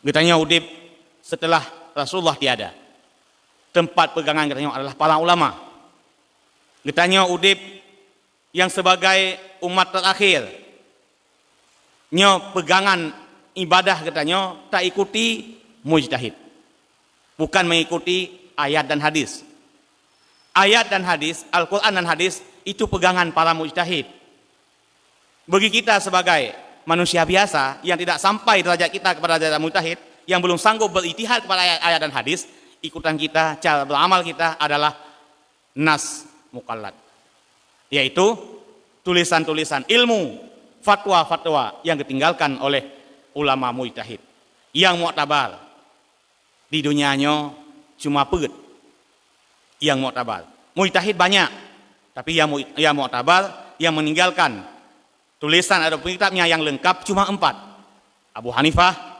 Getanya udip setelah Rasulullah tiada. Tempat pegangan getanya adalah para ulama. Getanya udip yang sebagai umat terakhir. Nyo pegangan ibadah getanya tak ikuti mujtahid. Bukan mengikuti ayat dan hadis. Ayat dan hadis, Al-Quran dan hadis itu pegangan para mujtahid. Bagi kita sebagai manusia biasa yang tidak sampai derajat kita kepada derajat mujtahid, yang belum sanggup berijtihad kepada ayat dan hadis, ikutan kita, cara beramal kita adalah nas mukallad, yaitu tulisan-tulisan ilmu, fatwa-fatwa yang ditinggalkan oleh ulama mujtahid yang mu'tabar. Di dunianya cuma peut yang mu'tabar. Mujtahid banyak, tapi yang mu'tabar, yang meninggalkan tulisan atau kitabnya yang lengkap cuma 4. Abu Hanifah,